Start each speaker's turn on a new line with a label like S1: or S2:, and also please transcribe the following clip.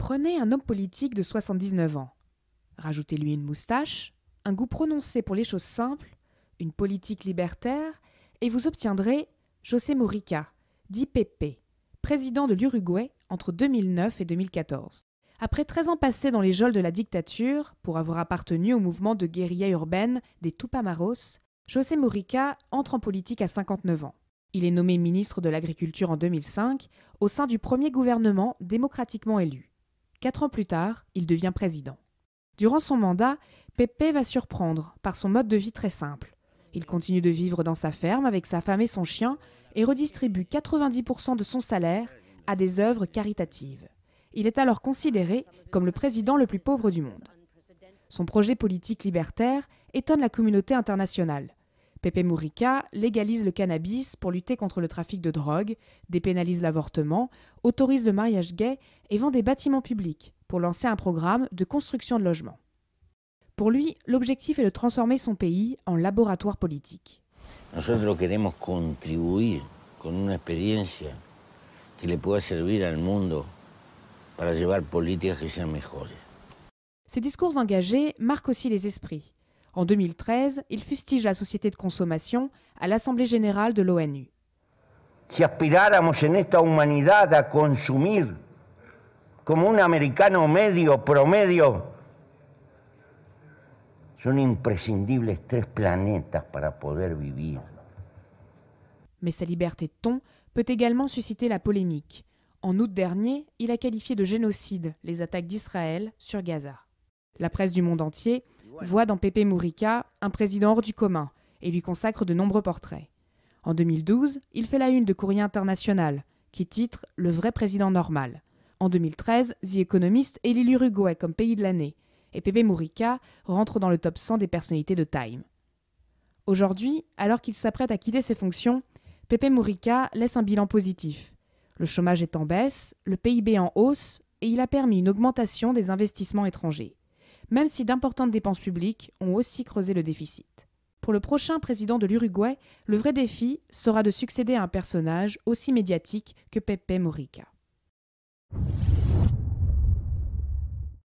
S1: Prenez un homme politique de 79 ans. Rajoutez-lui une moustache, un goût prononcé pour les choses simples, une politique libertaire, et vous obtiendrez José Mujica, dit Pepe, président de l'Uruguay entre 2009 et 2014. Après 13 ans passés dans les geôles de la dictature, pour avoir appartenu au mouvement de guérilla urbaine des Tupamaros, José Mujica entre en politique à 59 ans. Il est nommé ministre de l'Agriculture en 2005 au sein du premier gouvernement démocratiquement élu. 4 ans plus tard, il devient président. Durant son mandat, Pepe va surprendre par son mode de vie très simple. Il continue de vivre dans sa ferme avec sa femme et son chien et redistribue 90% de son salaire à des œuvres caritatives. Il est alors considéré comme le président le plus pauvre du monde. Son projet politique libertaire étonne la communauté internationale. Pepe Mujica légalise le cannabis pour lutter contre le trafic de drogue, dépénalise l'avortement, autorise le mariage gay et vend des bâtiments publics pour lancer un programme de construction de logements. Pour lui, l'objectif est de transformer son pays en laboratoire politique.
S2: Nosotros queremos contribuir con una experiencia que le pueda servir al mundo para llevar políticas que sean mejores.
S1: Ses discours engagés marquent aussi les esprits. En 2013, il fustige la société de consommation à l'Assemblée générale de l'ONU.
S2: Si aspiráramos en esta humanidad a consumir como un americano medio promedio, son imprescindibles 3 planetas para poder vivir.
S1: Mais sa liberté de ton peut également susciter la polémique. En août dernier, il a qualifié de génocide les attaques d'Israël sur Gaza. La presse du monde entier voit dans Pepe Mujica un président hors du commun et lui consacre de nombreux portraits. En 2012, il fait la une de Courrier International, qui titre « Le vrai président normal ». En 2013, The Economist élit l'Uruguay comme pays de l'année, et Pepe Mujica rentre dans le top 100 des personnalités de Time. Aujourd'hui, alors qu'il s'apprête à quitter ses fonctions, Pepe Mujica laisse un bilan positif. Le chômage est en baisse, le PIB en hausse, et il a permis une augmentation des investissements étrangers, même si d'importantes dépenses publiques ont aussi creusé le déficit. Pour le prochain président de l'Uruguay, le vrai défi sera de succéder à un personnage aussi médiatique que Pepe Mujica.